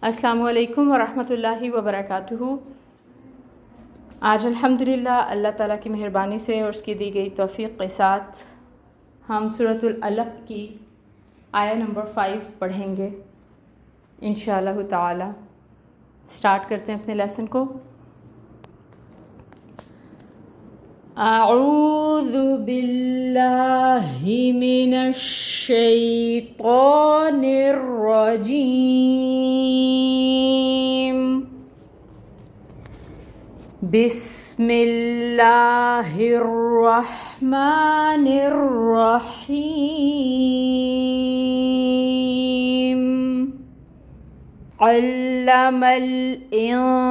السلام علیکم ورحمۃ اللہ وبرکاتہ۔ آج الحمدللہ اللہ تعالیٰ کی مہربانی سے اور اس کی دی گئی توفیق کے ساتھ ہم سورۃ العلق کی آیہ نمبر 5 پڑھیں گے انشاءاللہ تعالی۔ سٹارٹ کرتے ہیں اپنے لیسن کو۔ اعوذ باللہ من الشیطان الرجیم، بسم اللہ الرحمن الرحیم، علم الانسان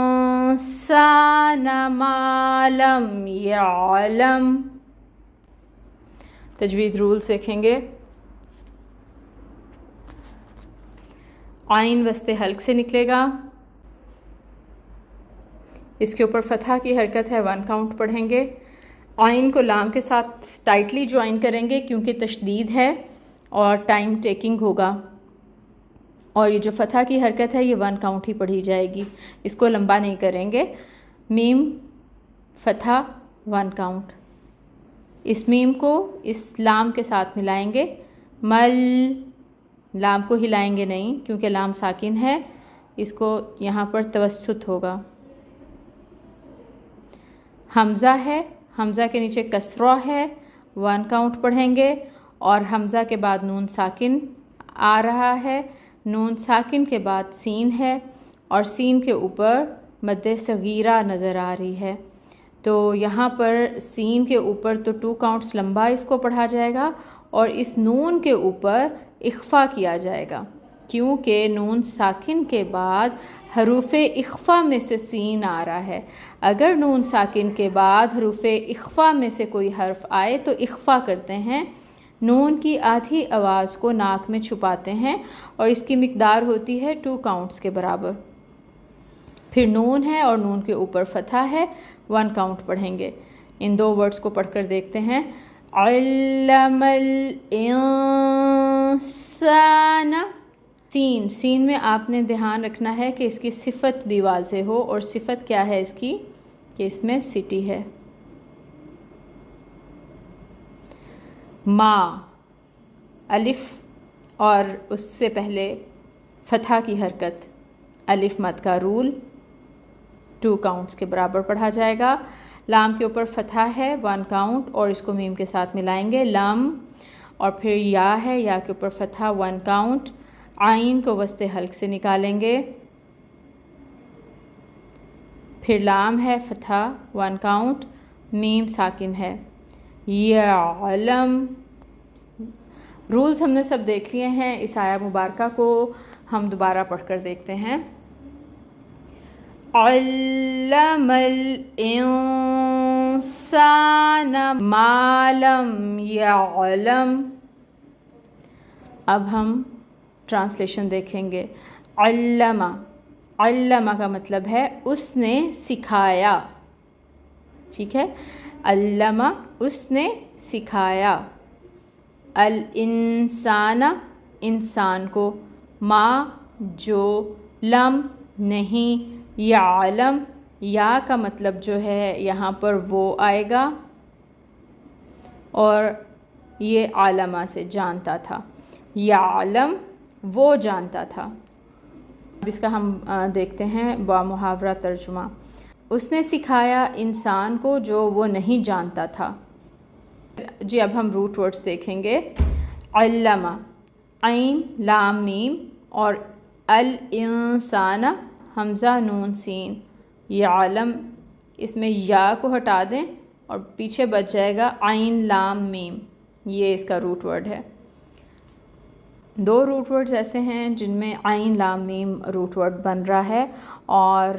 ما لم یعلم۔ تجوید رول سیکھیں گے۔ عین وسط حلق سے نکلے گا، اس کے اوپر فتحہ کی حرکت ہے، 1 کاؤنٹ پڑھیں گے۔ عین کو لام کے ساتھ ٹائٹلی جوائن کریں گے کیونکہ تشدید ہے اور ٹائم ٹیکنگ ہوگا، اور یہ جو فتحہ کی حرکت ہے یہ 1 کاؤنٹ ہی پڑھی جائے گی، اس کو لمبا نہیں کریں گے۔ میم فتحہ 1 کاؤنٹ، اس میم کو اس لام کے ساتھ ملائیں گے۔ مل، لام کو ہلائیں گے نہیں کیونکہ لام ساکن ہے، اس کو یہاں پر توسط ہوگا۔ حمزہ ہے، حمزہ کے نیچے کسرہ ہے، 1 کاؤنٹ پڑھیں گے، اور حمزہ کے بعد نون ساکن آ رہا ہے، نون ساکن کے بعد سین ہے، اور سین کے اوپر مد صغیرہ نظر آ رہی ہے، تو یہاں پر سین کے اوپر تو 2 کاؤنٹس لمبا اس کو پڑھا جائے گا، اور اس نون کے اوپر اخفا کیا جائے گا کیونکہ نون ساکن کے بعد حروف اخفا میں سے سین آ رہا ہے۔ اگر نون ساکن کے بعد حروف اخفا میں سے کوئی حرف آئے تو اخفا کرتے ہیں، نون کی آدھی آواز کو ناک میں چھپاتے ہیں، اور اس کی مقدار ہوتی ہے 2 کاؤنٹس کے برابر۔ پھر نون ہے اور نون کے اوپر فتحہ ہے، 1 کاؤنٹ پڑھیں گے۔ ان 2 ورڈز کو پڑھ کر دیکھتے ہیں۔ علم الانسان، سین میں آپ نے دھیان رکھنا ہے کہ اس کی صفت بھی واضح ہو، اور صفت کیا ہے اس کی کہ اس میں سٹی ہے۔ ما، الف اور اس سے پہلے فتحہ کی حرکت، الف مد کا رول 2 کاؤنٹس کے برابر پڑھا جائے گا۔ لام کے اوپر فتحہ ہے، 1 کاؤنٹ، اور اس کو میم کے ساتھ ملائیں گے، لم، اور پھر یا ہے، یا کے اوپر فتحہ 1 کاؤنٹ، عین کو وسط حلق سے نکالیں گے، پھر لام ہے، فتحہ 1 کاؤنٹ، میم ساکن ہے، یعلم۔ رولز ہم نے سب دیکھ لیے ہیں، اس آیہ مبارکہ کو ہم دوبارہ پڑھ کر دیکھتے ہیں۔ علم الانسان ما لم یعلم۔ اب ہم ٹرانسلیشن دیکھیں گے۔ علمہ، علمہ کا مطلب ہے اس نے سکھایا، ٹھیک ہے، علمہ اس نے سکھایا، الانسان انسان کو، ما جو، لم نہیں، یعلم یا کا مطلب جو ہے یہاں پر وہ آئے گا، اور یہ علمہ سے جانتا تھا، یعلم وہ جانتا تھا۔ اب اس کا ہم دیکھتے ہیں با محاورہ ترجمہ۔ اس نے سکھایا انسان کو جو وہ نہیں جانتا تھا۔ جی اب ہم روٹ ورڈز دیکھیں گے۔ علمہ، عین لام میم، اور الانسان حمزہ نون سین، یعلم اس میں یا کو ہٹا دیں اور پیچھے بچ جائے گا عین لام میم، یہ اس کا روٹ ورڈ ہے۔ 2 روٹ ورڈز ایسے ہیں جن میں عین لام میم روٹ ورڈ بن رہا ہے، اور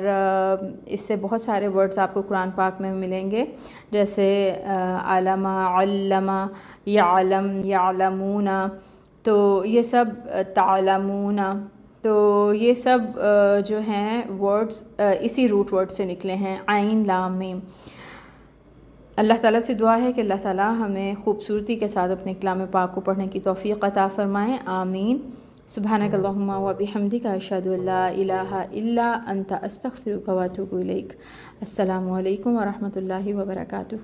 اس سے بہت سارے ورڈز آپ کو قرآن پاک میں ملیں گے، جیسے علمہ، علمہ، یعلم، یعلمون، تو یہ سب تعلمون، تو یہ سب جو ہیں ورڈز اسی روٹ ورڈ سے نکلے ہیں، عین لام میم۔ اللہ تعالیٰ سے دعا ہے کہ اللہ تعالیٰ ہمیں خوبصورتی کے ساتھ اپنے کلام پاک کو پڑھنے کی توفیق عطا فرمائیں، آمین۔ سبحانک اللہم و بحمدک اشہد ان لا الہ الا انت استغفرک و اتوب الیک۔ السلام علیکم ورحمۃ اللہ وبرکاتہ۔